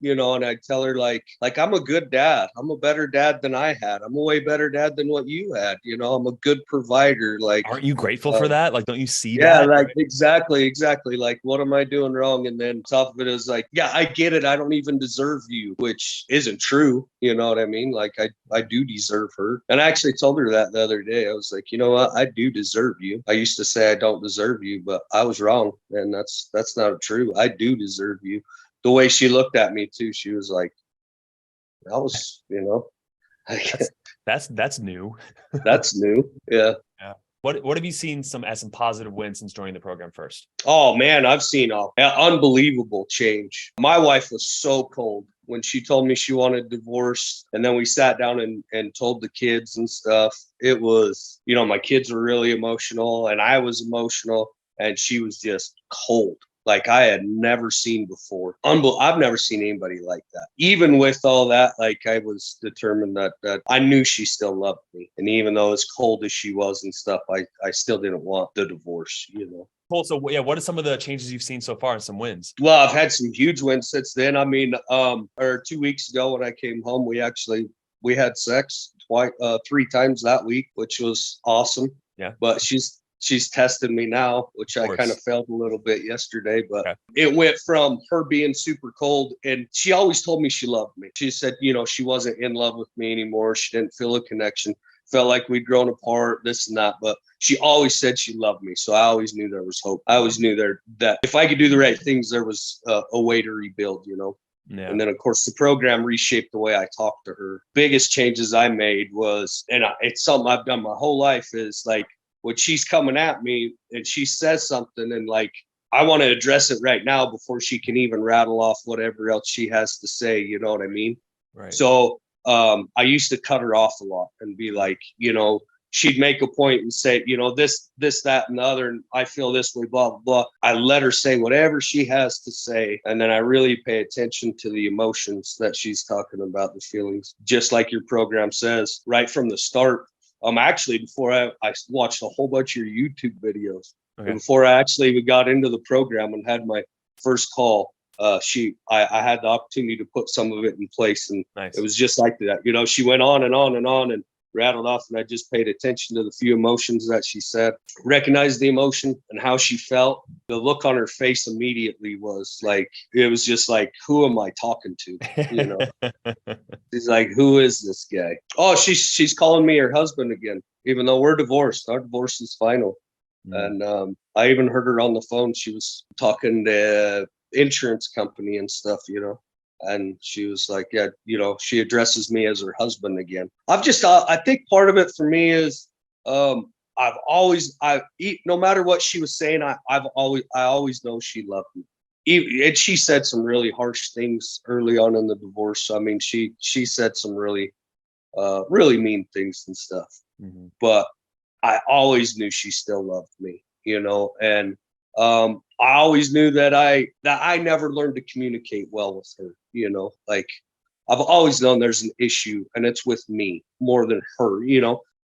and I'd tell her like I'm a good dad. I'm a better dad than I had. I'm a way better dad than what you had. I'm a good provider. Like, Aren't you grateful for that? Like, don't you see yeah, that? like Right? exactly. Like, what am I doing wrong? And then top of it is like, yeah, I get it. I don't even deserve you, which isn't true. You know what I mean? Like, I do deserve her. And I actually told her that the other day. I was like, you know what? I do deserve you. I used to say I don't deserve you, but I was wrong. And that's not true. I do deserve you. The way she looked at me too, she was like, that was, That's that's new. that's new. Yeah. Yeah. What have you seen as some positive wins since joining the program first? Oh man, I've seen an unbelievable change. My wife was so cold when she told me she wanted divorce, and then we sat down and told the kids and stuff. It was, my kids were really emotional, and I was emotional, and she was just cold. Like I had never seen before. I've never seen anybody like that. Even with all that, like I was determined that I knew she still loved me. And even though as cold as she was and stuff, I still didn't want the divorce. Cool. So yeah, what are some of the changes you've seen so far and some wins? Well, I've had some huge wins since then. I mean, or 2 weeks ago when I came home, we had sex twice, 3 times that week, which was awesome. Yeah. But she's testing me now, which I kind of felt a little bit yesterday, but It went from her being super cold, and she always told me she loved me. She said, she wasn't in love with me anymore. She didn't feel a connection, felt like we'd grown apart, this and that, but she always said she loved me. So I always knew there was hope. I always knew that if I could do the right things, there was a way to rebuild. Yeah. And then, of course, the program reshaped the way I talked to her. Biggest changes I made was, and it's something I've done my whole life, is like, when she's coming at me and she says something and like, I want to address it right now before she can even rattle off whatever else she has to say. You know what I mean? Right. So I used to cut her off a lot and be like, she'd make a point and say, this, that, and the other, and I feel this way, blah, blah, blah. I let her say whatever she has to say. And then I really pay attention to the emotions that she's talking about, the feelings, just like your program says right from the start. Actually, before I watched a whole bunch of your YouTube videos. Okay. Before I actually got into the program and had my first call, I had the opportunity to put some of it in place, and nice. It was just like that. She went on and on and on and rattled off, and I just paid attention to the few emotions that she said, recognized the emotion and how she felt. The look on her face immediately was like, it was just like, who am I talking to? She's like, who is this guy? Oh, she's calling me her husband again, even though we're divorced. Our divorce is final. And I even heard her on the phone. She was talking to insurance company and stuff, and she was like, yeah, she addresses me as her husband again. I think part of it for me is, no matter what she was saying, I always know she loved me. And she said some really harsh things early on in the divorce. I mean, she said some really mean things and stuff, but I always knew she still loved me, and I always knew that I never learned to communicate well with her, like I've always known there's an issue and it's with me more than her,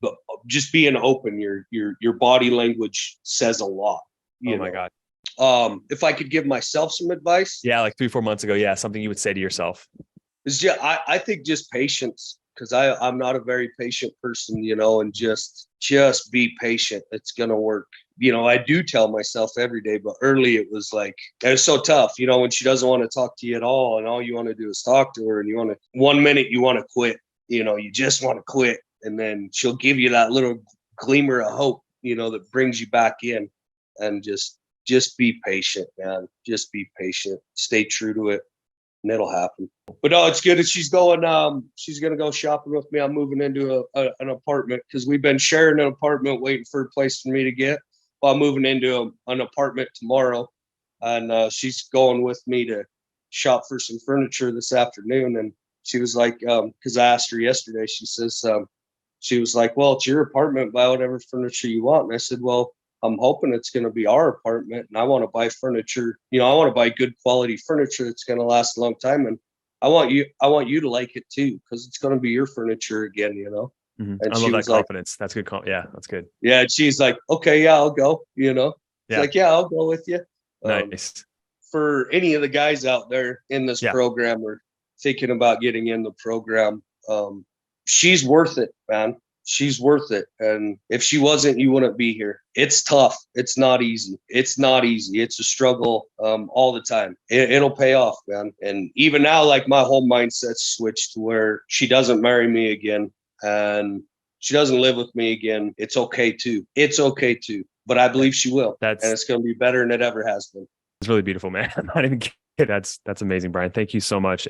but just being open, your body language says a lot. My God. If I could give myself some advice. Yeah. Like 3-4 months ago. Yeah. Something you would say to yourself. Is just, I think just patience, because I'm not a very patient person, and just be patient. It's going to work. I do tell myself every day, but early it was so tough, when she doesn't want to talk to you at all, and all you want to do is talk to her, and 1 minute you want to quit, you just want to quit. And then she'll give you that little glimmer of hope, that brings you back in. And just be patient, man. Just be patient. Stay true to it, and it'll happen. But no, it's good that she's going to go shopping with me. I'm moving into an apartment, because we've been sharing an apartment waiting for a place for me to get. Well, I'm moving into an apartment tomorrow, and she's going with me to shop for some furniture this afternoon. And she was like, because I asked her yesterday, she says, she was like, well, it's your apartment, buy whatever furniture you want. And I said, well, I'm hoping it's going to be our apartment, and I want to buy furniture. I want to buy good quality furniture that's going to last a long time. And I want you to like it too, because it's going to be your furniture again, Mm-hmm. And I love that confidence. That's good. Yeah, that's good. Yeah. And she's like, okay, yeah, I'll go, It's like, yeah, I'll go with you. Nice. for any of the guys out there in this program or thinking about getting in the program, she's worth it, man. She's worth it. And if she wasn't, you wouldn't be here. It's tough. It's not easy. It's not easy. It's a struggle all the time. It'll pay off, man. And even now, like my whole mindset's switched to where she doesn't marry me again and she doesn't live with me again. It's okay too. It's okay too. But I believe she will. And it's going to be better than it ever has been. It's really beautiful, man. I'm not even kidding. That's amazing, Brian. Thank you so much.